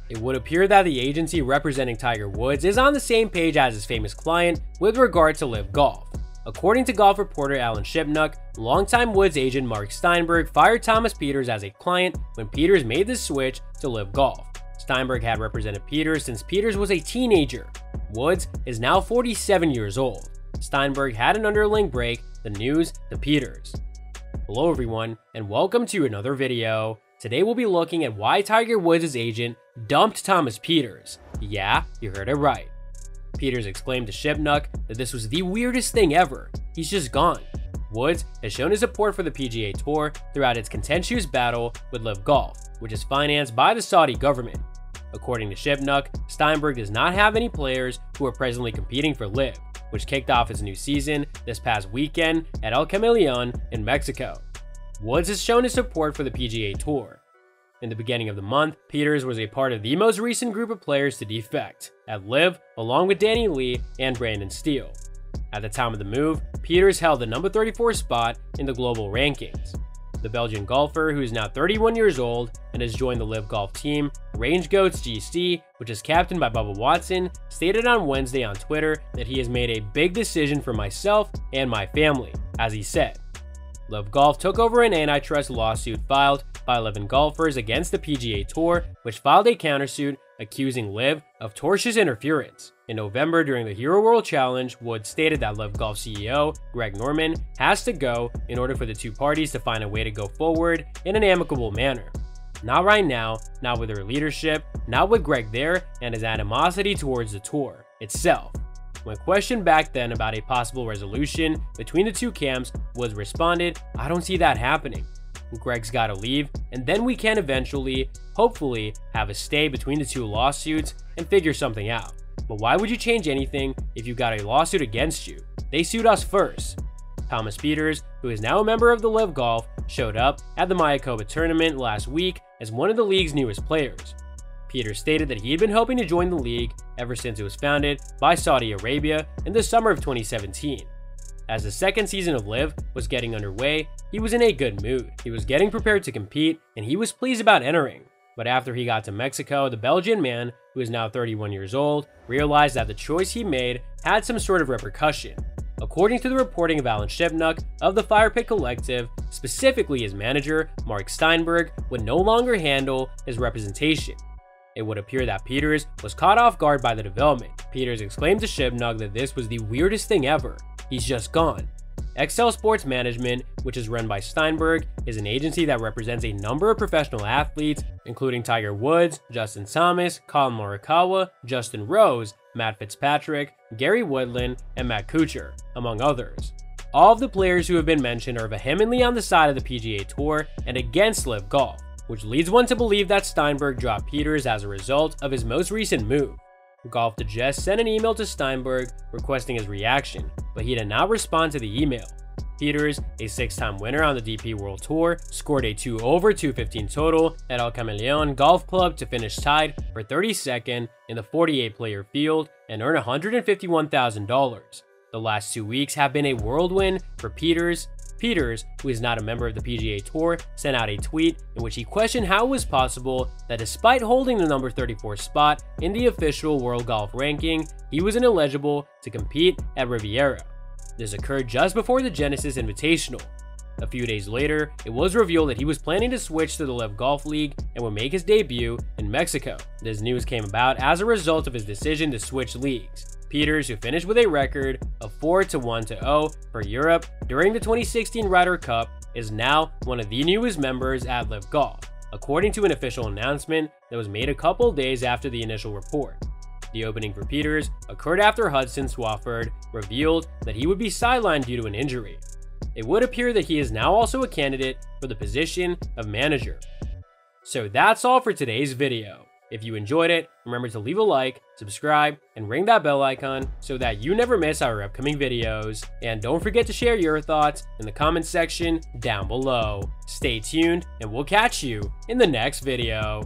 It would appear that the agency representing Tiger Woods is on the same page as his famous client with regard to LIV Golf. According to golf reporter Alan Shipnuck, longtime Woods agent Mark Steinberg fired Thomas Pieters as a client when Pieters made the switch to LIV Golf. Steinberg had represented Pieters since Pieters was a teenager. Woods is now 47 years old. Steinberg had an underling break the news to Pieters. Hello everyone, and welcome to another video. Today we'll be looking at why Tiger Woods' agent dumped Thomas Pieters. Yeah, you heard it right. Pieters exclaimed to Shipnuck that this was the weirdest thing ever. He's just gone. Woods has shown his support for the PGA Tour throughout its contentious battle with LIV Golf, which is financed by the Saudi government. According to Shipnuck, Steinberg does not have any players who are presently competing for LIV, which kicked off its new season this past weekend at El Camaleon in Mexico. Woods has shown his support for the PGA Tour. In the beginning of the month, Pieters was a part of the most recent group of players to defect at LIV, along with Danny Lee and Brandon Steele. At the time of the move, Pieters held the number 34 spot in the global rankings. The Belgian golfer, who is now 31 years old and has joined the LIV Golf team, Range Goats GC, which is captained by Bubba Watson, stated on Wednesday on Twitter that he has made a big decision for myself and my family, as he said. LIV Golf took over an antitrust lawsuit filed by 11 golfers against the PGA Tour, which filed a countersuit accusing LIV of tortious interference. In November, during the Hero World Challenge, Woods stated that LIV Golf CEO Greg Norman has to go in order for the two parties to find a way to go forward in an amicable manner. Not right now, not with their leadership, not with Greg there, and his animosity towards the tour itself. When questioned back then about a possible resolution between the two camps, Woods responded, "I don't see that happening. Greg's gotta leave, and then we can eventually, hopefully, have a stay between the two lawsuits and figure something out. But why would you change anything if you got a lawsuit against you? They sued us first." Thomas Pieters, who is now a member of the LIV Golf, showed up at the Mayakoba tournament last week as one of the league's newest players. Pieters stated that he had been hoping to join the league ever since it was founded by Saudi Arabia in the summer of 2017. As the second season of LIV was getting underway, he was in a good mood. He was getting prepared to compete, and he was pleased about entering. But after he got to Mexico, the Belgian man, who is now 31 years old, realized that the choice he made had some sort of repercussion. According to the reporting of Alan Shipnuck of the Fire Pit Collective, specifically his manager, Mark Steinberg, would no longer handle his representation. It would appear that Pieters was caught off guard by the development. Pieters exclaimed to Shipnuck that this was the weirdest thing ever. He's just gone. XL Sports Management, which is run by Steinberg, is an agency that represents a number of professional athletes, including Tiger Woods, Justin Thomas, Colin Morikawa, Justin Rose, Matt Fitzpatrick, Gary Woodland, and Matt Kuchar, among others. All of the players who have been mentioned are vehemently on the side of the PGA Tour and against LIV Golf, which leads one to believe that Steinberg dropped Pieters as a result of his most recent move. Golf Digest sent an email to Steinberg requesting his reaction, but he did not respond to the email. Pieters, a six-time winner on the DP World Tour, scored a 2 over 215 total at El Camaleon Golf Club to finish tied for 32nd in the 48-player field and earn $151,000. The last 2 weeks have been a whirlwind for Pieters. Pieters, who is not a member of the PGA Tour, sent out a tweet in which he questioned how it was possible that despite holding the number 34 spot in the official World Golf ranking, he was ineligible to compete at Riviera. This occurred just before the Genesis Invitational. A few days later, it was revealed that he was planning to switch to the LIV Golf League and would make his debut in Mexico. This news came about as a result of his decision to switch leagues. Pieters, who finished with a record of 4-1-0 for Europe during the 2016 Ryder Cup, is now one of the newest members at LIV Golf, according to an official announcement that was made a couple days after the initial report. The opening for Pieters occurred after Hudson Swafford revealed that he would be sidelined due to an injury. It would appear that he is now also a candidate for the position of manager. So that's all for today's video. If you enjoyed it, remember to leave a like, subscribe, and ring that bell icon so that you never miss our upcoming videos. And don't forget to share your thoughts in the comment section down below. Stay tuned, and we'll catch you in the next video.